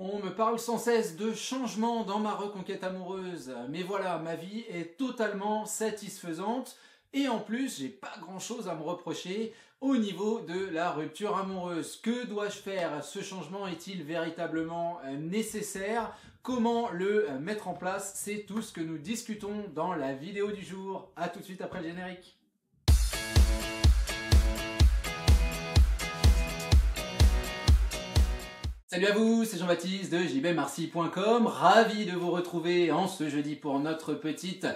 On me parle sans cesse de changement dans ma reconquête amoureuse, mais voilà, ma vie est totalement satisfaisante et en plus, j'ai pas grand chose à me reprocher au niveau de la rupture amoureuse. Que dois-je faire? Ce changement est-il véritablement nécessaire? Comment le mettre en place? C'est tout ce que nous discutons dans la vidéo du jour. A tout de suite après le générique. Salut à vous, c'est Jean-Baptiste de jbmarcy.com, ravi de vous retrouver en ce jeudi pour notre petite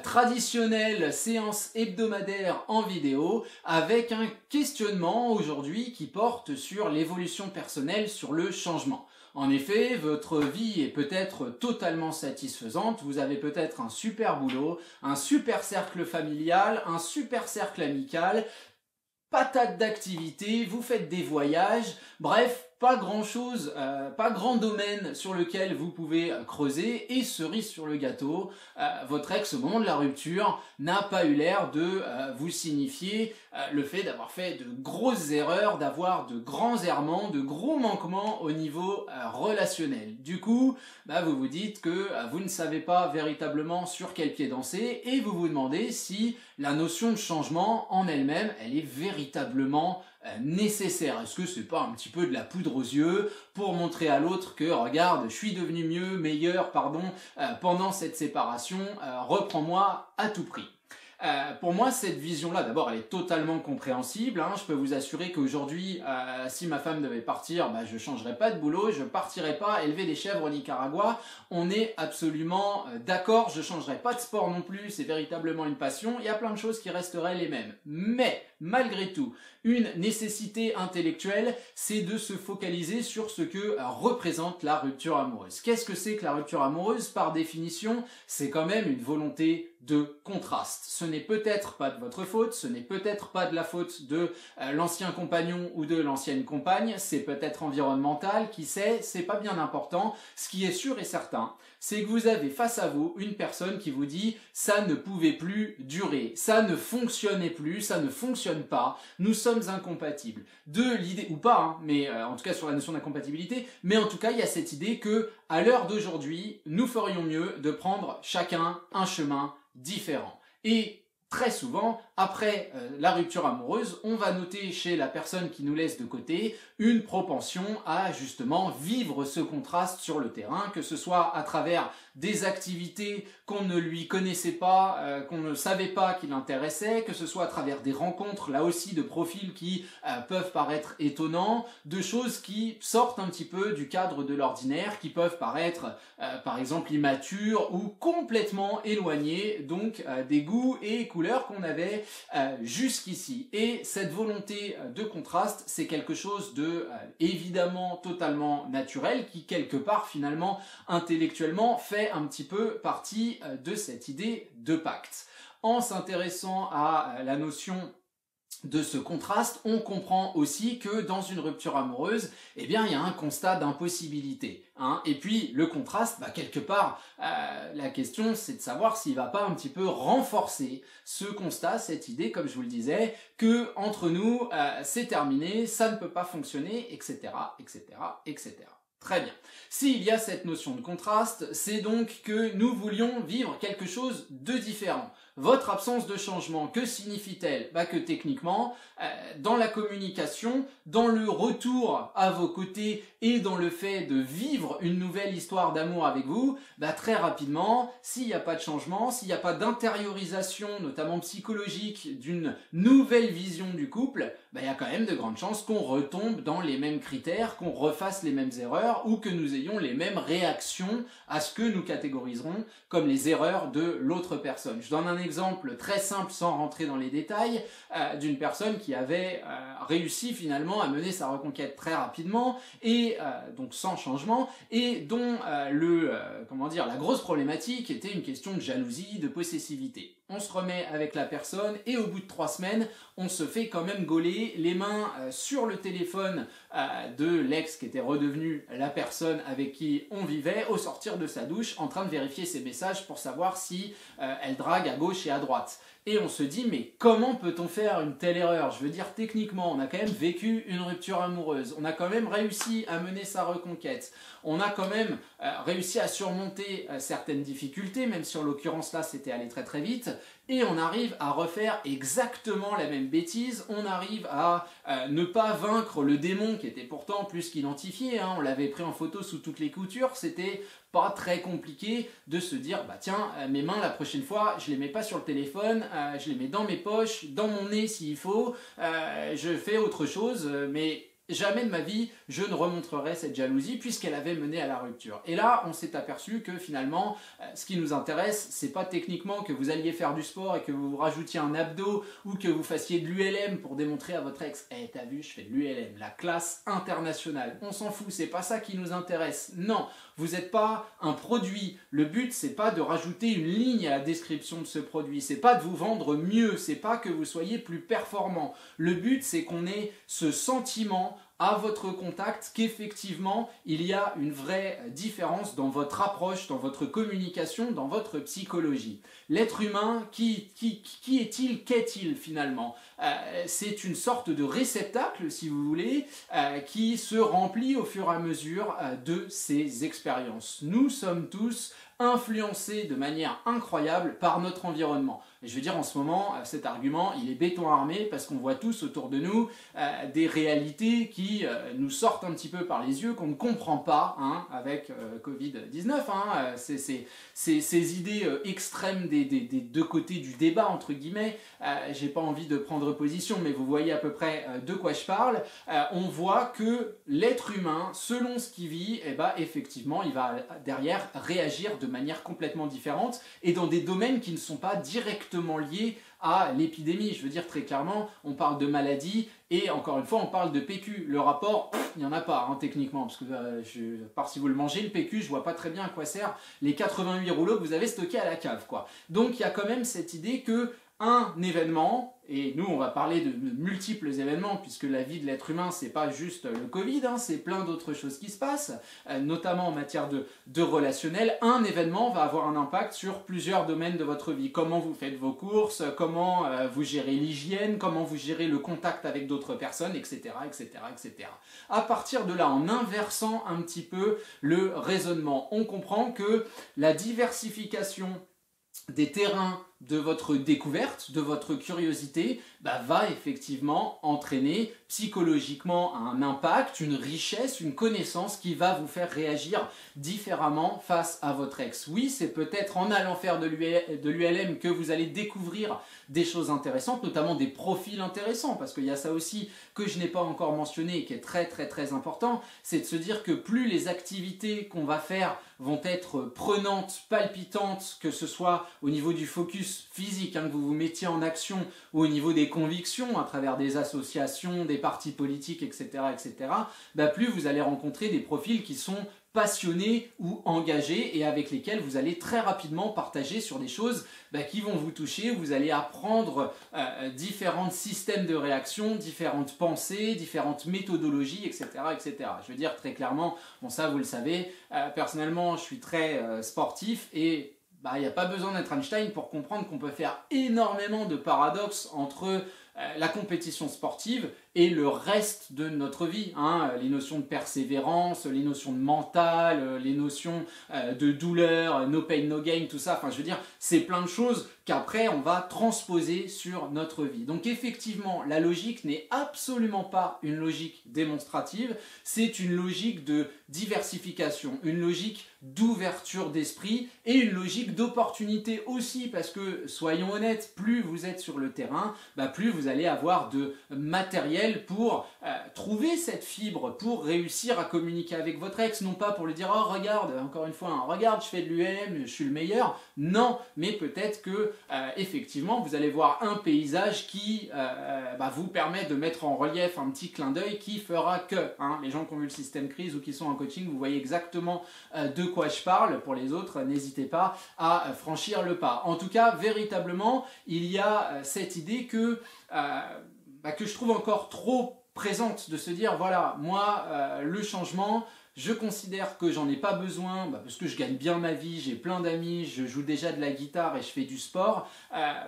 traditionnelle séance hebdomadaire en vidéo avec un questionnement aujourd'hui qui porte sur l'évolution personnelle, sur le changement. En effet, votre vie est peut-être totalement satisfaisante, vous avez peut-être un super boulot, un super cercle familial, un super cercle amical, patate d'activités, vous faites des voyages, bref, pas grand chose, pas grand domaine sur lequel vous pouvez creuser, et cerise sur le gâteau, votre ex au moment de la rupture n'a pas eu l'air de vous signifier le fait d'avoir fait de grosses erreurs, d'avoir de grands errements, de gros manquements au niveau relationnel. Du coup, vous vous dites que vous ne savez pas véritablement sur quel pied danser et vous vous demandez si la notion de changement en elle-même, elle est véritablement nécessaire. Est-ce que c'est pas un petit peu de la poudre aux yeux pour montrer à l'autre que regarde, je suis devenu meilleur, pendant cette séparation, reprends-moi à tout prix. Pour moi, cette vision-là, d'abord, elle est totalement compréhensible. Je peux vous assurer qu'aujourd'hui, si ma femme devait partir, je ne changerais pas de boulot, je ne partirais pas élever des chèvres au Nicaragua. On est absolument d'accord, je ne changerais pas de sport non plus, c'est véritablement une passion. Il y a plein de choses qui resteraient les mêmes. Mais, malgré tout, une nécessité intellectuelle, c'est de se focaliser sur ce que représente la rupture amoureuse. Qu'est-ce que c'est que la rupture amoureuse? Par définition, c'est quand même une volonté de contraste. Ce n'est peut-être pas de votre faute, ce n'est peut-être pas de la faute de l'ancien compagnon ou de l'ancienne compagne, c'est peut-être environnemental, qui sait, c'est pas bien important. Ce qui est sûr et certain, c'est que vous avez face à vous une personne qui vous dit « ça ne pouvait plus durer, ça ne fonctionnait plus, ça ne fonctionne pas, nous sommes incompatibles ». De l'idée, ou pas, mais en tout cas sur la notion d'incompatibilité, mais en tout cas il y a cette idée que à l'heure d'aujourd'hui, nous ferions mieux de prendre chacun un chemin différent. Et très souvent, après la rupture amoureuse, on va noter chez la personne qui nous laisse de côté une propension à justement vivre ce contraste sur le terrain, que ce soit à travers des activités qu'on ne lui connaissait pas, qu'on ne savait pas qui l'intéressaient, que ce soit à travers des rencontres, là aussi de profils qui peuvent paraître étonnants, de choses qui sortent un petit peu du cadre de l'ordinaire, qui peuvent paraître par exemple immatures ou complètement éloignées donc des goûts et couleurs qu'on avait jusqu'ici. Et cette volonté de contraste, c'est quelque chose de évidemment totalement naturel qui quelque part finalement intellectuellement fait un petit peu partie de cette idée de pacte. En s'intéressant à la notion de ce contraste, on comprend aussi que dans une rupture amoureuse, il y a un constat d'impossibilité. Et puis le contraste, quelque part, la question c'est de savoir s'il ne va pas un petit peu renforcer ce constat, cette idée, comme je vous le disais, que entre nous, c'est terminé, ça ne peut pas fonctionner, etc., etc., etc. Très bien. S'il y a cette notion de contraste, c'est donc que nous voulions vivre quelque chose de différent. Votre absence de changement, que signifie-t-elle? Que techniquement, dans la communication, dans le retour à vos côtés et dans le fait de vivre une nouvelle histoire d'amour avec vous, très rapidement, s'il n'y a pas de changement, s'il n'y a pas d'intériorisation, notamment psychologique, d'une nouvelle vision du couple, il y a quand même de grandes chances qu'on retombe dans les mêmes critères, qu'on refasse les mêmes erreurs ou que nous ayons les mêmes réactions à ce que nous catégoriserons comme les erreurs de l'autre personne. Je donne un exemple très simple sans rentrer dans les détails d'une personne qui avait réussi finalement à mener sa reconquête très rapidement et donc sans changement et dont la grosse problématique était une question de jalousie, de possessivité. On se remet avec la personne et au bout de 3 semaines, on se fait quand même gauler les mains sur le téléphone de l'ex qui était redevenu la personne avec qui on vivait au sortir de sa douche en train de vérifier ses messages pour savoir si elle drague à gauche et à droite. et on se dit mais comment peut-on faire une telle erreur? Je veux dire, techniquement, on a quand même vécu une rupture amoureuse, on a quand même réussi à mener sa reconquête, on a quand même réussi à surmonter certaines difficultés, même si en l'occurrence là c'était allé très très vite, et on arrive à refaire exactement la même bêtise, on arrive à ne pas vaincre le démon qui était pourtant plus qu'identifié, hein, on l'avait pris en photo sous toutes les coutures, c'était pas très compliqué de se dire bah tiens, mes mains la prochaine fois je les mets pas sur le téléphone, je les mets dans mes poches, dans mon nez s'il faut, je fais autre chose, mais jamais de ma vie je ne remontrerai cette jalousie puisqu'elle avait mené à la rupture. Et là on s'est aperçu que finalement ce qui nous intéresse c'est pas techniquement que vous alliez faire du sport et que vous vous rajoutiez un abdo ou que vous fassiez de l'ULM pour démontrer à votre ex t'as vu je fais de l'ULM, la classe internationale, on s'en fout, c'est pas ça qui nous intéresse. Non, vous n'êtes pas un produit, le but c'est pas de rajouter une ligne à la description de ce produit, c'est pas de vous vendre mieux, c'est pas que vous soyez plus performant, le but c'est qu'on ait ce sentiment à votre contact qu'effectivement il y a une vraie différence dans votre approche, dans votre communication, dans votre psychologie. L'être humain, qui est-il, qu'est-il finalement? C'est une sorte de réceptacle, si vous voulez, qui se remplit au fur et à mesure de ses expériences. Nous sommes tous influencés de manière incroyable par notre environnement. Et je veux dire en ce moment, cet argument, il est béton armé parce qu'on voit tous autour de nous des réalités qui nous sortent un petit peu par les yeux, qu'on ne comprend pas hein, avec Covid-19. Hein, ces idées extrêmes des deux côtés du débat, entre guillemets, j'ai pas envie de prendre position, mais vous voyez à peu près de quoi je parle. On voit que l'être humain, selon ce qu'il vit, eh ben, effectivement, il va derrière réagir de manière complètement différente et dans des domaines qui ne sont pas directement liés à l'épidémie. Je veux dire très clairement, on parle de maladie et encore une fois on parle de PQ. Le rapport, il n'y en a pas hein, techniquement, parce que à part si vous le mangez le PQ, je vois pas très bien à quoi sert les 88 rouleaux que vous avez stockés à la cave, quoi. Donc il y a quand même cette idée que un événement, et nous on va parler de multiples événements puisque la vie de l'être humain c'est pas juste le Covid, hein, c'est plein d'autres choses qui se passent, notamment en matière de relationnel. Un événement va avoir un impact sur plusieurs domaines de votre vie. Comment vous faites vos courses, comment vous gérez l'hygiène, comment vous gérez le contact avec d'autres personnes, etc., etc., etc. À partir de là, en inversant un petit peu le raisonnement, on comprend que la diversification des terrains de votre découverte, de votre curiosité, va effectivement entraîner psychologiquement un impact, une richesse, une connaissance qui va vous faire réagir différemment face à votre ex. Oui, c'est peut-être en allant faire de l'ULM que vous allez découvrir des choses intéressantes, notamment des profils intéressants, parce qu'il y a ça aussi que je n'ai pas encore mentionné et qui est très très très important, c'est de se dire que plus les activités qu'on va faire vont être prenantes, palpitantes, que ce soit au niveau du focus physique, hein, que vous vous mettiez en action, ou au niveau des convictions, à travers des associations, des partis politiques, etc., etc., plus vous allez rencontrer des profils qui sont passionnés ou engagés et avec lesquels vous allez très rapidement partager sur des choses qui vont vous toucher. Vous allez apprendre différents systèmes de réaction, différentes pensées, différentes méthodologies, etc., etc. Je veux dire très clairement, bon ça vous le savez, personnellement je suis très sportif et il n'y a pas besoin d'être Einstein pour comprendre qu'on peut faire énormément de paradoxes entre la compétition sportive et le reste de notre vie, hein, les notions de persévérance, les notions de mental, les notions de douleur, no pain, no gain, tout ça, enfin je veux dire, c'est plein de choses qu'après on va transposer sur notre vie. Donc effectivement, la logique n'est absolument pas une logique démonstrative, c'est une logique de diversification, une logique d'ouverture d'esprit et une logique d'opportunité aussi, parce que soyons honnêtes, plus vous êtes sur le terrain, plus vous allez avoir de matériel pour trouver cette fibre, pour réussir à communiquer avec votre ex, non pas pour lui dire « Oh regarde, encore une fois, hein, regarde, je fais de l'UM, je suis le meilleur », non, mais peut-être que effectivement vous allez voir un paysage qui vous permet de mettre en relief un petit clin d'œil qui fera que, hein, les gens qui ont vu le système crise ou qui sont en coaching, vous voyez exactement de quoi je parle. Pour les autres, n'hésitez pas à franchir le pas. En tout cas, véritablement, il y a cette idée que je trouve encore trop présente de se dire, voilà, moi, le changement, je considère que j'en ai pas besoin parce que je gagne bien ma vie, j'ai plein d'amis, je joue déjà de la guitare et je fais du sport.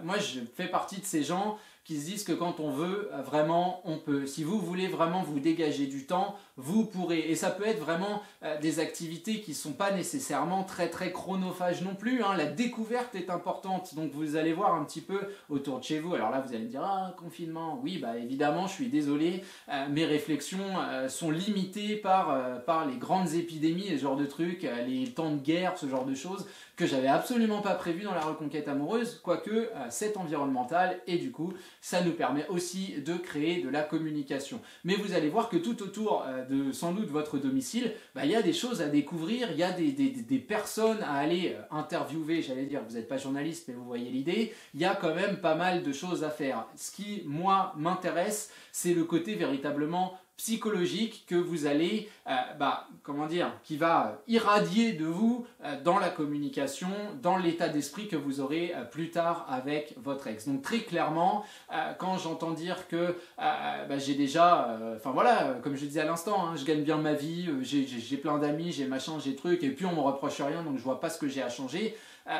Moi, je fais partie de ces gens qui se disent que quand on veut, vraiment, on peut. Si vous voulez vraiment vous dégager du temps, vous pourrez. Et ça peut être vraiment des activités qui ne sont pas nécessairement très très chronophages non plus. Hein. La découverte est importante, donc vous allez voir un petit peu autour de chez vous. Alors là, vous allez me dire, ah, confinement. Oui, bah évidemment, je suis désolé. Mes réflexions sont limitées par les grandes épidémies, ce genre de trucs, les temps de guerre, ce genre de choses que j'avais absolument pas prévu dans la reconquête amoureuse, quoique c'est environnemental et du coup ça nous permet aussi de créer de la communication. Mais vous allez voir que tout autour de sans doute votre domicile, il y a des choses à découvrir, il y a des personnes à aller interviewer, j'allais dire, vous n'êtes pas journaliste mais vous voyez l'idée, il y a quand même pas mal de choses à faire. Ce qui, moi, m'intéresse, c'est le côté véritablement psychologique que vous allez, qui va irradier de vous dans la communication, dans l'état d'esprit que vous aurez plus tard avec votre ex. Donc très clairement, quand j'entends dire que j'ai déjà, comme je disais à l'instant, hein, je gagne bien ma vie, j'ai plein d'amis, j'ai machin, j'ai truc, et puis on me reproche rien, donc je vois pas ce que j'ai à changer.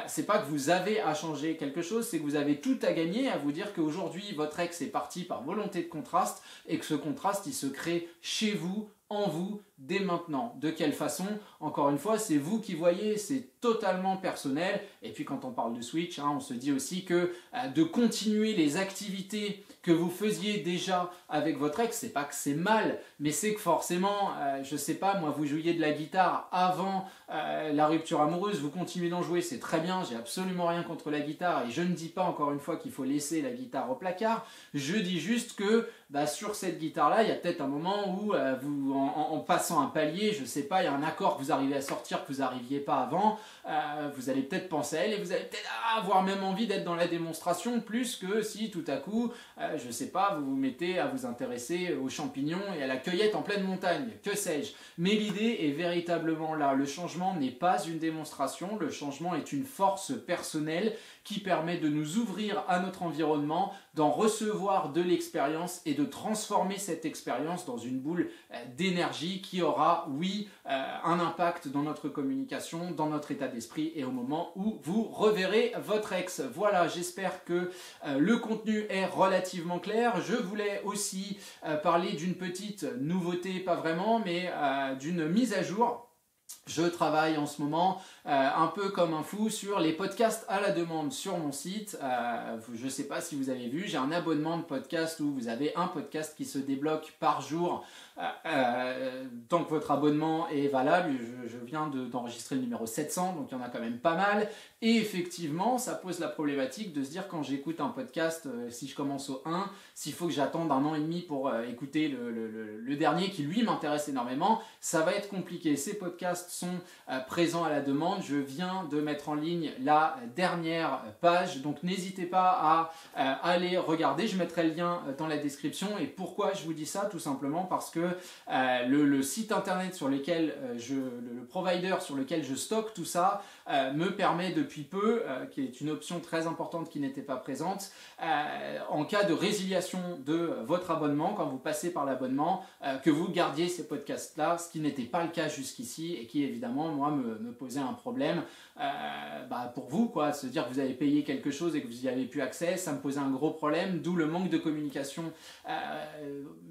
C'est pas que vous avez à changer quelque chose, c'est que vous avez tout à gagner à vous dire qu'aujourd'hui votre ex est parti par volonté de contraste et que ce contraste il se crée chez vous, en vous, dès maintenant. De quelle façon? Encore une fois, c'est vous qui voyez, c'est totalement personnel. Et puis quand on parle de switch, hein, on se dit aussi que de continuer les activités que vous faisiez déjà avec votre ex, c'est pas que c'est mal, mais c'est que forcément, je sais pas, moi vous jouiez de la guitare avant la rupture amoureuse, vous continuez d'en jouer, c'est très bien, j'ai absolument rien contre la guitare et je ne dis pas encore une fois qu'il faut laisser la guitare au placard, je dis juste que sur cette guitare-là, il y a peut-être un moment où vous, en passant un palier, je sais pas, il y a un accord que vous arrivez à sortir que vous n'arriviez pas avant, vous allez peut-être penser à elle et vous allez peut-être avoir même envie d'être dans la démonstration plus que si tout à coup, je sais pas, vous vous mettez à vous intéresser aux champignons et à la cueillette en pleine montagne, que sais-je. Mais l'idée est véritablement là, le changement n'est pas une démonstration, le changement est une force personnelle qui permet de nous ouvrir à notre environnement, d'en recevoir de l'expérience et de transformer cette expérience dans une boule d'énergie qui aura, oui, un impact dans notre communication, dans notre état d'esprit et au moment où vous reverrez votre ex. Voilà, j'espère que le contenu est relativement clair. Je voulais aussi parler d'une petite nouveauté, pas vraiment, mais d'une mise à jour. Je travaille en ce moment un peu comme un fou sur les podcasts à la demande sur mon site. Je ne sais pas si vous avez vu, j'ai un abonnement de podcast où vous avez un podcast qui se débloque par jour tant que votre abonnement est valable. Je viens d'enregistrer le numéro 700, donc il y en a quand même pas mal. Et effectivement, ça pose la problématique de se dire quand j'écoute un podcast, si je commence au 1, s'il faut que j'attende 1 an et demi pour écouter le dernier qui lui m'intéresse énormément, ça va être compliqué. Ces podcasts sont présents à la demande. Je viens de mettre en ligne la dernière page, donc n'hésitez pas à aller regarder. Je mettrai le lien dans la description. Et pourquoi je vous dis ça? Tout simplement parce que le site internet sur lequel le provider sur lequel je stocke tout ça me permet depuis peu, qui est une option très importante qui n'était pas présente, en cas de résiliation de votre abonnement, quand vous passez par l'abonnement, que vous gardiez ces podcasts-là, ce qui n'était pas le cas jusqu'ici et qui évidemment moi me posait un problème pour vous, quoi, se dire que vous avez payé quelque chose et que vous n'y avez plus accès, ça me posait un gros problème, d'où le manque de communication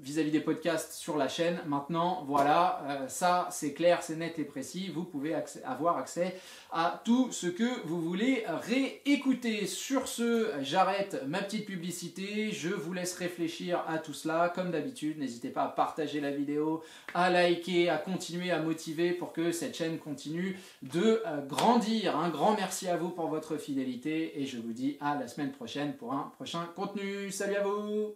vis-à-vis des podcasts sur la chaîne. Maintenant, voilà, ça c'est clair, c'est net et précis, vous pouvez avoir accès à tout ce que vous voulez réécouter. Sur ce, j'arrête ma petite publicité, je vous laisse réfléchir à tout cela, comme d'habitude, n'hésitez pas à partager la vidéo, à liker, à continuer à motiver pour que cette chaîne continue de grandir. Un grand merci à vous pour votre fidélité et je vous dis à la semaine prochaine pour un prochain contenu. Salut à vous!